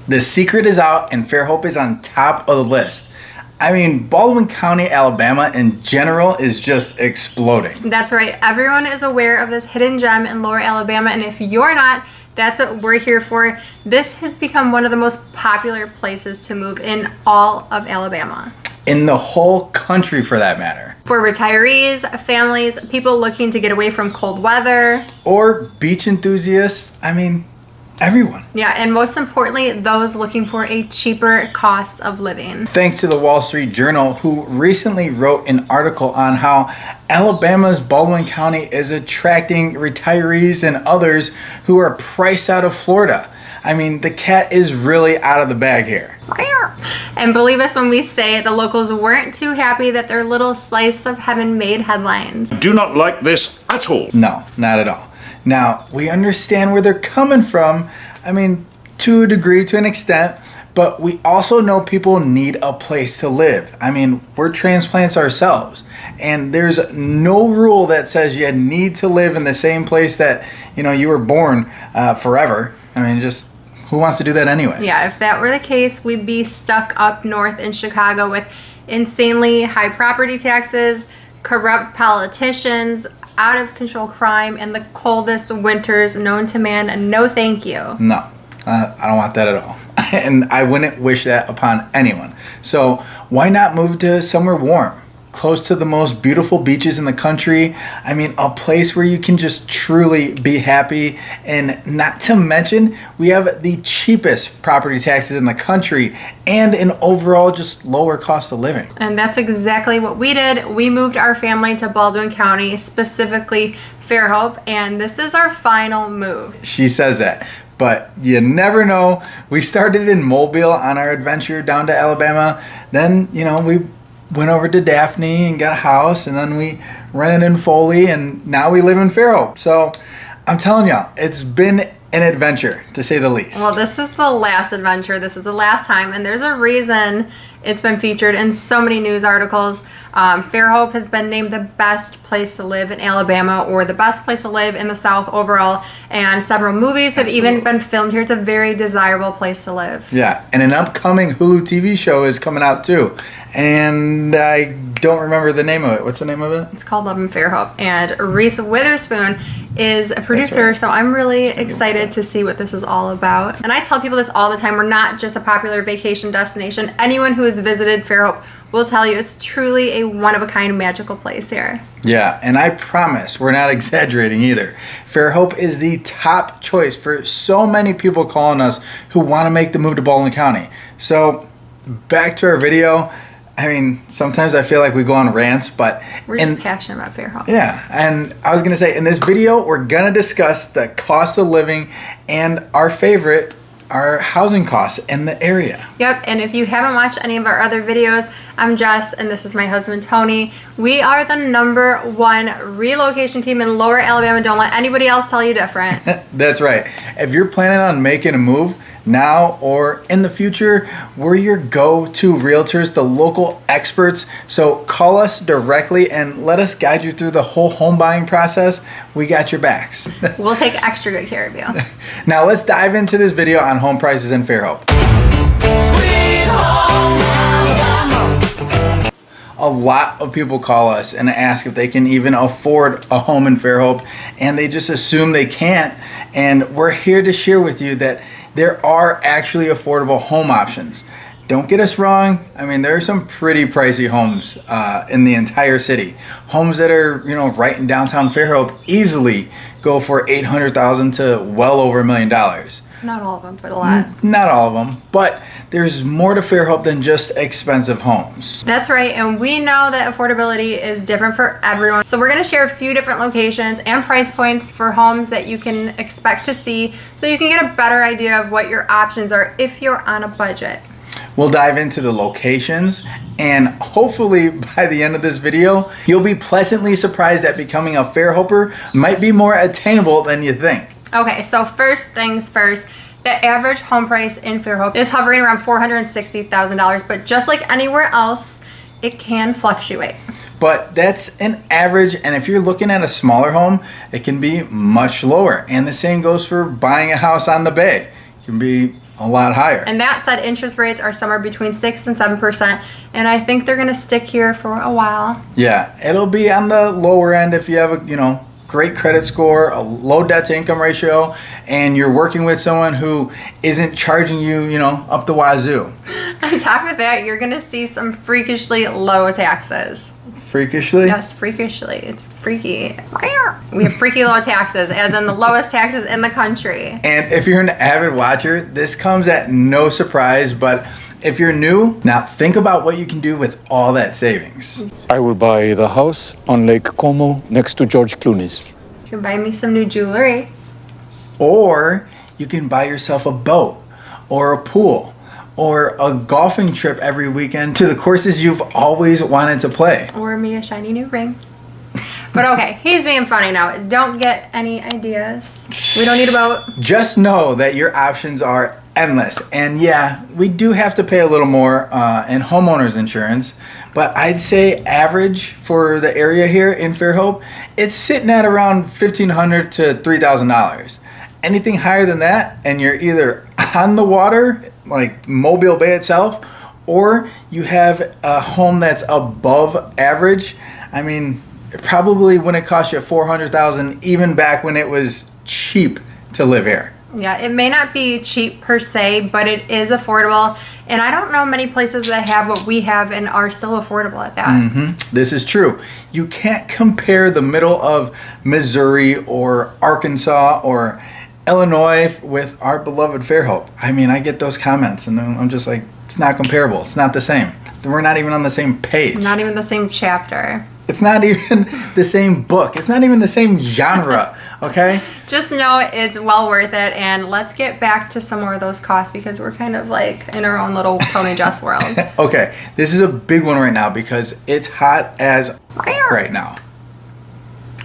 The secret is out and Fairhope is on top of the list. I mean, Baldwin County, Alabama in general is just exploding. That's right. Everyone is aware of this hidden gem in Lower Alabama, and if you're not, that's what we're here for. This has become one of the most popular places to move in all of Alabama. In the whole country, for that matter. For retirees, families, people looking to get away from cold weather. Or beach enthusiasts. I mean, everyone. Yeah, and most importantly, those looking for a cheaper cost of living. Thanks to the Wall Street Journal, who recently wrote an article on how Alabama's Baldwin County is attracting retirees and others who are priced out of Florida. I mean, the cat is really out of the bag here. And believe us when we say the locals weren't too happy that their little slice of heaven made headlines. Do not like this at all. No, not at all. Now, we understand where they're coming from, I mean, to a degree, to an extent, but we also know people need a place to live. I mean, we're transplants ourselves, and there's no rule that says you need to live in the same place that, you were born forever. I mean, just who wants to do that anyway? Yeah, if that were the case, we'd be stuck up north in Chicago with insanely high property taxes, corrupt politicians, out of control crime, and the coldest winters known to man. No thank you. No, I don't want that at all. And I wouldn't wish that upon anyone. So why not move to somewhere warm, close to the most beautiful beaches in the country? I mean, a place where you can just truly be happy. And not to mention, we have the cheapest property taxes in the country and an overall just lower cost of living. And that's exactly what we did. We moved our family to Baldwin County, specifically Fairhope, and this is our final move. She says that, but you never know. We started in Mobile on our adventure down to Alabama. Then, we went over to Daphne and got a house, and then we rented in Foley, and now we live in Fairhope. So I'm telling y'all, it's been an adventure, to say the least. Well, this is the last adventure. This is the last time, and there's a reason it's been featured in so many news articles. Fairhope has been named the best place to live in Alabama, or the best place to live in the South overall, and several movies have even been filmed here. It's a very desirable place to live. Yeah, and an upcoming Hulu TV show is coming out too. And I don't remember the name of it. What's the name of it? It's called Love and Fairhope. And Reese Witherspoon is a producer, right. So I'm really excited to see what this is all about. And I tell people this all the time. We're not just a popular vacation destination. Anyone who has visited Fairhope will tell you it's truly a one-of-a-kind magical place here. Yeah, and I promise we're not exaggerating either. Fairhope is the top choice for so many people calling us who want to make the move to Baldwin County. So back to our video. I mean, sometimes I feel like we go on rants, but we're just passionate about Fairhope. Yeah, and I was going to say, in this video, we're going to discuss the cost of living and our housing costs in the area. Yep, and if you haven't watched any of our other videos, I'm Jess, and this is my husband, Tony. We are the #1 relocation team in Lower Alabama. Don't let anybody else tell you different. That's right. If you're planning on making a move, now or in the future, we're your go-to realtors, the local experts. So call us directly and let us guide you through the whole home buying process. We got your backs. We'll take extra good care of you. Now let's dive into this video on home prices in Fairhope. Sweet home Alabama. A lot of people call us and ask if they can even afford a home in Fairhope, and they just assume they can't. And we're here to share with you that there are actually affordable home options. Don't get us wrong. I mean, there are some pretty pricey homes in the entire city. Homes that are, right in downtown Fairhope easily go for $800,000 to well over $1 million. Not all of them, but a lot. Not all of them, but there's more to Fairhope than just expensive homes. That's right, and we know that affordability is different for everyone. So we're gonna share a few different locations and price points for homes that you can expect to see so you can get a better idea of what your options are if you're on a budget. We'll dive into the locations, and hopefully by the end of this video, you'll be pleasantly surprised that becoming a Fairhoper might be more attainable than you think. Okay, so first things first, the average home price in Fairhope is hovering around $460,000, but just like anywhere else, it can fluctuate. But that's an average, and if you're looking at a smaller home, it can be much lower. And the same goes for buying a house on the bay. It can be a lot higher. And that said, interest rates are somewhere between 6 and 7%, and I think they're going to stick here for a while. Yeah, it'll be on the lower end if you have a, great credit score, a low debt to income ratio, and you're working with someone who isn't charging you, up the wazoo. On top of that, you're going to see some freakishly low taxes. Freakishly? Yes, freakishly. It's freaky. We have freaky low taxes, as in the lowest taxes in the country. And if you're an avid watcher, this comes at no surprise, but if you're new, now think about what you can do with all that savings. I will buy the house on Lake Como next to George Clooney's. You can buy me some new jewelry. Or you can buy yourself a boat or a pool or a golfing trip every weekend to the courses you've always wanted to play. Or me a shiny new ring. But okay, he's being funny now. Don't get any ideas. We don't need a boat. Just know that your options are endless. And yeah, we do have to pay a little more in homeowners insurance, but I'd say average for the area here in Fairhope, it's sitting at around $1,500 to $3,000. Anything higher than that, and you're either on the water, like Mobile Bay itself, or you have a home that's above average. I mean, it probably wouldn't cost you $400,000 even back when it was cheap to live here. Yeah, it may not be cheap per se, but it is affordable. And I don't know many places that have what we have and are still affordable at that. This is true. You can't compare the middle of Missouri or Arkansas or Illinois with our beloved Fairhope. I mean, I get those comments and I'm just like, it's not comparable. It's not the same. We're not even on the same page. Not even the same chapter. It's not even the same book. It's not even the same genre, okay? Just know it's well worth it, and let's get back to some more of those costs because we're kind of like in our own little Tony Jess world. Okay, this is a big one right now because it's hot as right now.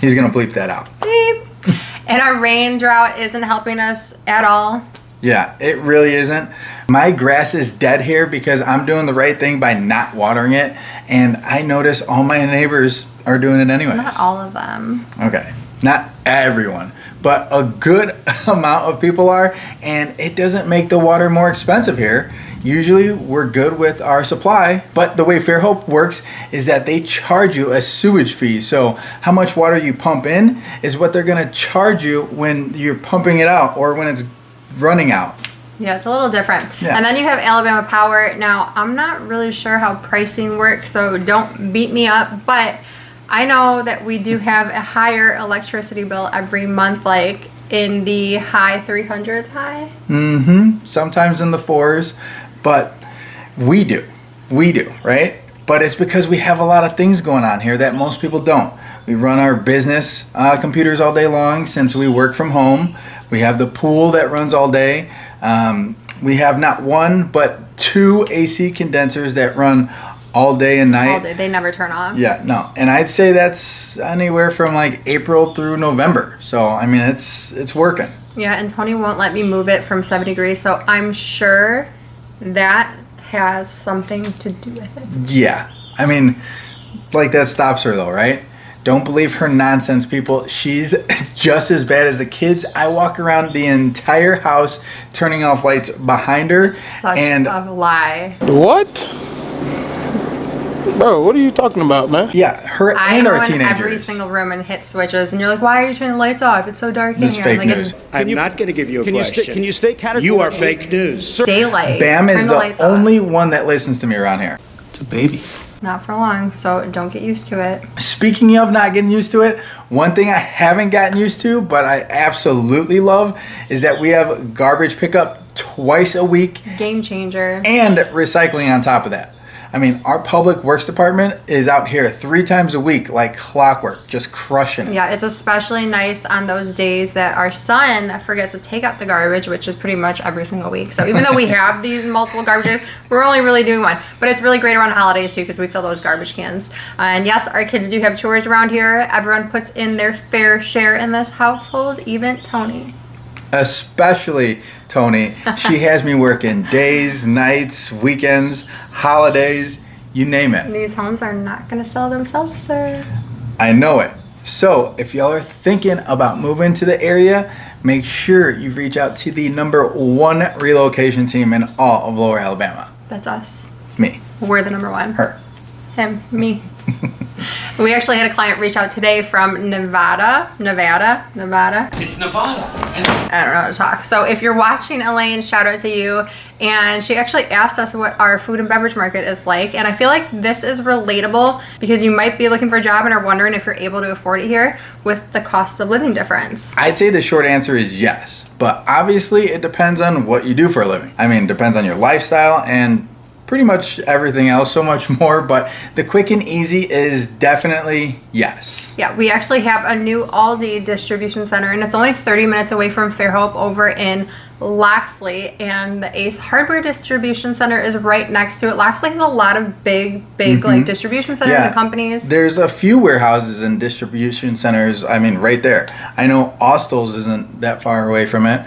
He's gonna bleep that out. Beep. And our rain drought isn't helping us at all. Yeah, it really isn't. My grass is dead here because I'm doing the right thing by not watering it, and I notice all my neighbors are doing it anyways. Not all of them. Okay, not everyone, but a good amount of people are, and it doesn't make the water more expensive here. Usually we're good with our supply, but the way Fairhope works is that they charge you a sewage fee. So how much water you pump in is what they're gonna charge you when you're pumping it out or when it's running out. Yeah, it's a little different. Yeah. And then you have Alabama Power. Now, I'm not really sure how pricing works, so don't beat me up, but I know that we do have a higher electricity bill every month, like in the high 300s high. Sometimes in the 4s, but we do, right? But it's because we have a lot of things going on here that most people don't. We run our business computers all day long since we work from home. We have the pool that runs all day. We have not one, but 2 AC condensers that run all day and night. All day. They never turn off. Yeah, no. And I'd say that's anywhere from like April through November. So, I mean, it's working. Yeah, and Tony won't let me move it from 7 degrees, so I'm sure that has something to do with it. Yeah. I mean, like that stops her though, right? Don't believe her nonsense, people. She's just as bad as the kids. I walk around the entire house turning off lights behind her. Such and a lie. What? Bro, what are you talking about, man? yeah, her I and go our in teenagers. every single room and hit switches, and you're like, "Why are you turning the lights off? It's so dark in This is here." fake I'm like, news. I'm not going to give you a question. Can you state categorically? You are fake news. It's daylight. Bam Turn is the the lights off. only one that listens to me around here. It's a baby. Not for long, so don't get used to it. Speaking of not getting used to it, one thing I haven't gotten used to, but I absolutely love, is that we have garbage pickup twice a week Game changer. and recycling on top of that. I mean, our public works department is out here 3 times a week like clockwork, just crushing it. Yeah, it's especially nice on those days that our son forgets to take out the garbage, which is pretty much every single week. So even though we have these multiple garbage, we're only really doing one. But it's really great around holidays too because we fill those garbage cans. And yes, our kids do have chores around here. Everyone puts in their fair share in this household, even Tony. Especially Tony. She has me working days, nights, weekends, holidays, you name it. These homes are not going to sell themselves, sir. I know it. So if y'all are thinking about moving to the area, make sure you reach out to the #1 relocation team in all of Lower Alabama. That's us. Me. We're the #1. Her. Him. Me. We actually had a client reach out today from Nevada. It's Nevada. I don't know how to talk. So if you're watching, Elaine, shout out to you. And she actually asked us what our food and beverage market is like. And I feel like this is relatable because you might be looking for a job and are wondering if you're able to afford it here with the cost of living difference. I'd say the short answer is yes, but obviously it depends on what you do for a living. I mean, it depends on your lifestyle and pretty much everything else, so much more, but the quick and easy is definitely yes. Yeah, we actually have a new Aldi distribution center, and it's only 30 minutes away from Fairhope over in Loxley, and the Ace Hardware distribution center is right next to it. Loxley has a lot of big like distribution centers and companies. There's a few warehouses and distribution centers, I mean, right there. I know Austell's isn't that far away from it.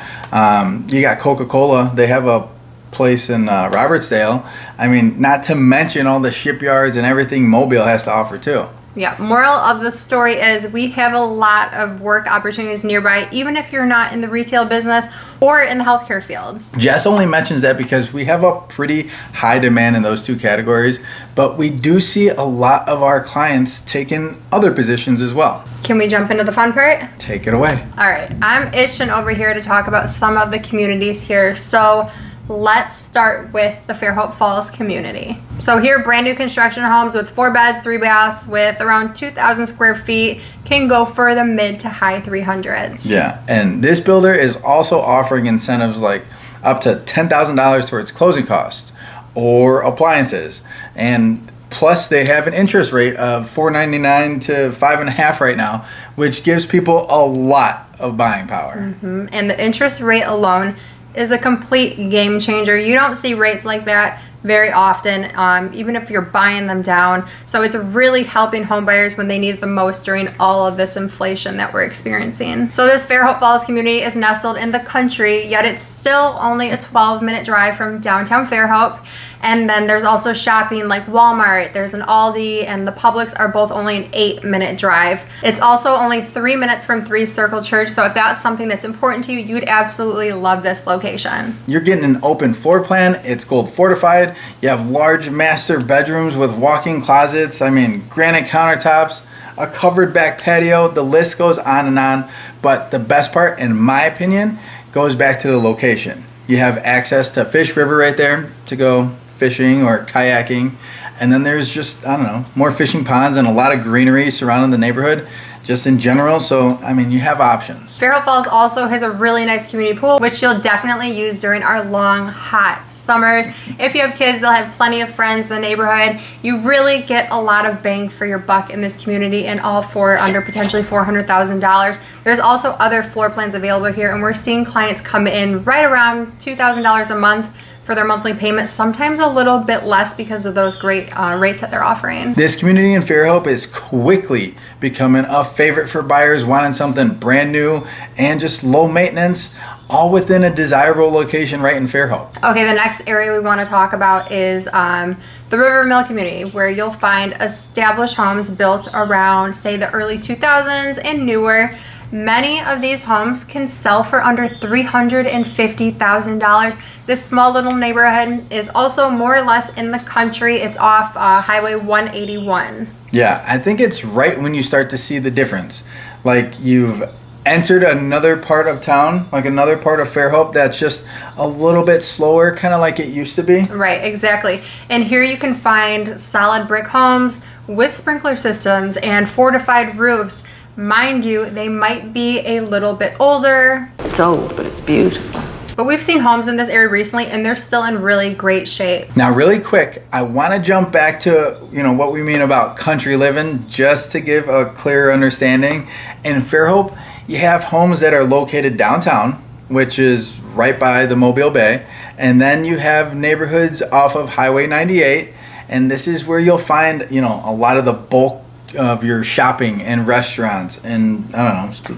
You got Coca-Cola, they have a place in Robertsdale. I mean, not to mention all the shipyards and everything Mobile has to offer too. Yeah, moral of the story is we have a lot of work opportunities nearby, even if you're not in the retail business or in the healthcare field. Jess only mentions that because we have a pretty high demand in those two categories, but we do see a lot of our clients taking other positions as well. Can we jump into the fun part? Take it away. All right, I'm itching over here to talk about some of the communities here. So let's start with the Fairhope Falls community. So here, brand new construction homes with 4 beds, 3 baths with around 2,000 square feet can go for the mid to high 300s. Yeah, and this builder is also offering incentives like up to $10,000 towards closing costs or appliances. And plus they have an interest rate of 4.99 to 5.5 right now, which gives people a lot of buying power. And the interest rate alone is a complete game changer. You don't see rates like that very often, even if you're buying them down. So it's really helping home buyers when they need it the most during all of this inflation that we're experiencing. So this Fairhope Falls community is nestled in the country, yet it's still only a 12-minute drive from downtown Fairhope. And then there's also shopping like Walmart, there's an Aldi, and the Publix are both only an 8-minute drive. It's also only 3 minutes from 3 Circle Church, so if that's something that's important to you, you'd absolutely love this location. You're getting an open floor plan, it's gold fortified, you have large master bedrooms with walk-in closets, I mean, granite countertops, a covered back patio, the list goes on and on, but the best part, in my opinion, goes back to the location. You have access to Fish River right there to go fishing or kayaking, and then there's just, I don't know, more fishing ponds and a lot of greenery surrounding the neighborhood just in general. So I mean, you have options. Fairhope Falls also has a really nice community pool, which you'll definitely use during our long hot summers. If you have kids, they'll have plenty of friends in the neighborhood. You really get a lot of bang for your buck in this community, and all for under potentially $400,000. There's also other floor plans available here, and we're seeing clients come in right around $2,000 a month for their monthly payments, sometimes a little bit less because of those great rates that they're offering. This community in Fairhope is quickly becoming a favorite for buyers wanting something brand new and just low maintenance, all within a desirable location right in Fairhope. Okay, the next area we want to talk about is the River Mill community, where you'll find established homes built around, say, the early 2000s and newer. Many of these homes can sell for under $350,000. This small little neighborhood is also more or less in the country. It's off Highway 181. Yeah, I think it's right when you start to see the difference. Like, you've entered another part of town, like another part of Fairhope that's just a little bit slower, kind of like it used to be. Right, exactly. And here you can find solid brick homes with sprinkler systems and fortified roofs. Mind you, they might be a little bit older. It's old, but it's beautiful. But we've seen homes in this area recently, and they're still in really great shape. Now, really quick, I want to jump back to, what we mean about country living, just to give a clearer understanding. In Fairhope, you have homes that are located downtown, which is right by the Mobile Bay, and then you have neighborhoods off of Highway 98, and this is where you'll find, a lot of the bulk of your shopping and restaurants and,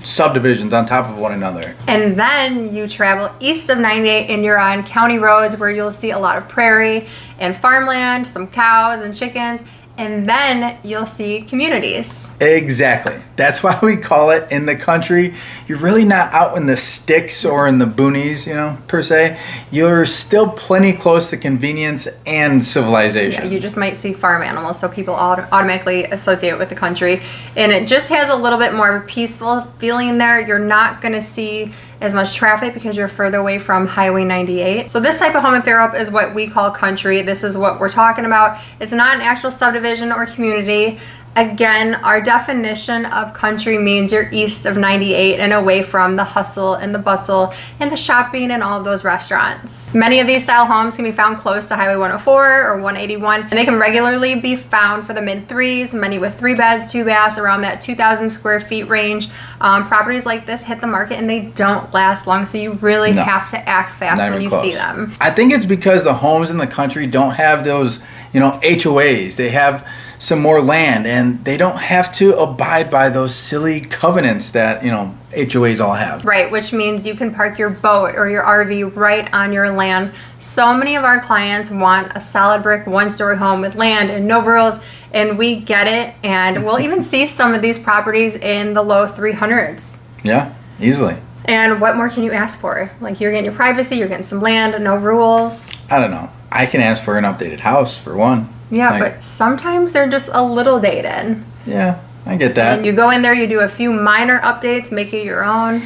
subdivisions on top of one another. And then you travel east of 98 and you're on county roads where you'll see a lot of prairie and farmland, some cows and chickens, and then you'll see communities. Exactly. That's why we call it in the country. You're really not out in the sticks or in the boonies, you know, per se. You're still plenty close to convenience and civilization. Yeah, you just might see farm animals, so people automatically associate it with the country. And it just has a little bit more of a peaceful feeling there. You're not going to see as much traffic because you're further away from Highway 98. So this type of home in Fairhope is what we call country. This is what we're talking about. It's not an actual subdivision or community. Again, our definition of country means you're east of 98 and away from the hustle and the bustle and the shopping and all of those restaurants. Many of these style homes can be found close to Highway 104 or 181, and they can regularly be found for the mid-3s, many with 3 beds, 2 baths, around that 2,000 square feet range. Properties like this hit the market and they don't last long, so you really have to act fast when you see them. I think it's because the homes in the country don't have those, you know, HOAs. They have some more land and they don't have to abide by those silly covenants that, you know, HOAs all have. Right, which means you can park your boat or your RV right on your land. So many of our clients want a solid brick 1-story home with land and no rules, and we get it, and we'll even see some of these properties in the low 300s. Yeah, easily. And what more can you ask for? Like, you're getting your privacy, you're getting some land, no rules. I don't know. I can ask for an updated house for one. Yeah, but sometimes they're just a little dated. Yeah, I get that. And you go in there, you do a few minor updates, make it your own.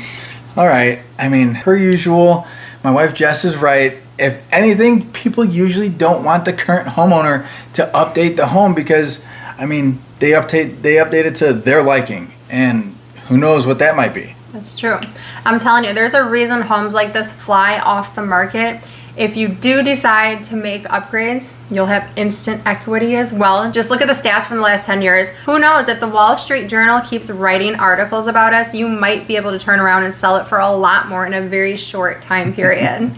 All right. I mean, per usual, my wife Jess is right. If anything, people usually don't want the current homeowner to update the home because, I mean, they update it to their liking, and who knows what that might be. That's true. I'm telling you, there's a reason homes like this fly off the market. If you do decide to make upgrades, you'll have instant equity as well. Just look at the stats from the last 10 years. Who knows, if the Wall Street Journal keeps writing articles about us, you might be able to turn around and sell it for a lot more in a very short time period.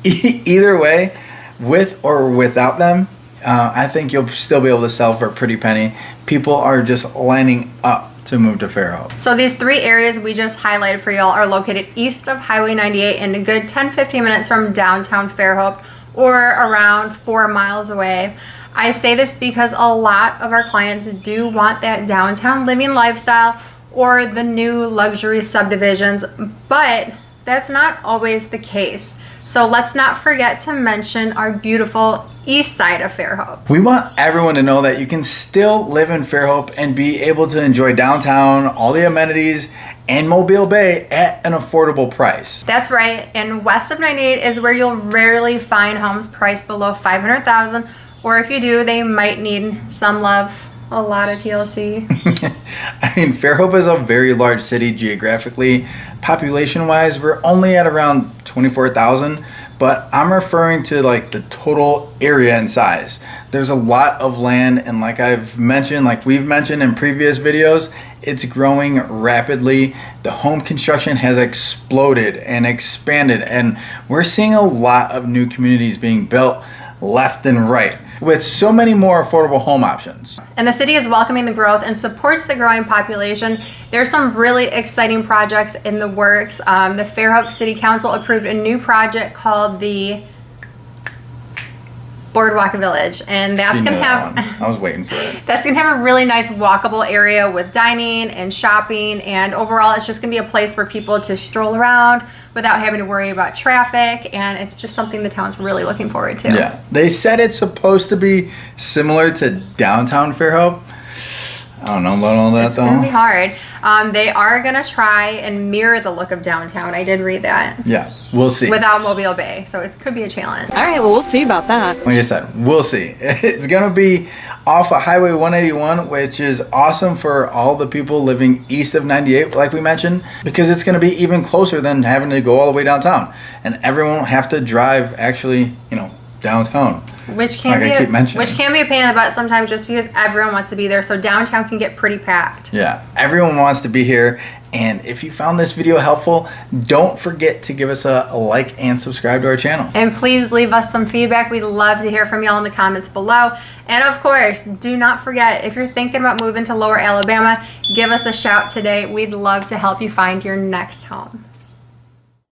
Either way, with or without them, I think you'll still be able to sell for a pretty penny. People are just lining up to move to Fairhope. So these 3 areas we just highlighted for y'all are located east of Highway 98 and a good 10-15 minutes from downtown Fairhope, or around 4 miles away. I say this because a lot of our clients do want that downtown living lifestyle or the new luxury subdivisions, but that's not always the case. So let's not forget to mention our beautiful east side of Fairhope. We want everyone to know that you can still live in Fairhope and be able to enjoy downtown, all the amenities, and Mobile Bay at an affordable price. That's right, and west of 98 is where you'll rarely find homes priced below $500,000, or if you do, they might need some love, a lot of TLC. I mean, Fairhope is a very large city geographically. Population-wise, we're only at around 24,000, but I'm referring to like the total area and size. There's a lot of land, and like we've mentioned in previous videos, it's growing rapidly. The home construction has exploded and expanded, and we're seeing a lot of new communities being built left and right, with so many more affordable home options. And the city is welcoming the growth and supports the growing population. There's some really exciting projects in the works. The Fairhope City Council approved a new project called the BOARDWALK Village, and that's gonna have I was waiting for it. That's gonna have a really nice walkable area with dining and shopping, and overall it's just gonna be a place for people to stroll around without having to worry about traffic, and it's just something the town's really looking forward to. Yeah, they said it's supposed to be similar to downtown Fairhope. I don't know about all that It's though. gonna be hard. They are gonna try and mirror the look of downtown. I did read that. Yeah, we'll see. Without Mobile Bay, so it could be a challenge. All right, well, we'll see about that. Like I said, we'll see. It's gonna be off of Highway 181, which is awesome for all the people living east of 98, like we mentioned, because it's gonna be even closer than having to go all the way downtown, and everyone won't have to drive actually, downtown. Which can Like I keep mentioning. Which can be a pain in the butt sometimes, just because everyone wants to be there. So downtown can get pretty packed. Yeah, everyone wants to be here. And if you found this video helpful, don't forget to give us a like and subscribe to our channel. And please leave us some feedback. We'd love to hear from y'all in the comments below. And of course, do not forget, if you're thinking about moving to Lower Alabama, give us a shout today. We'd love to help you find your next home.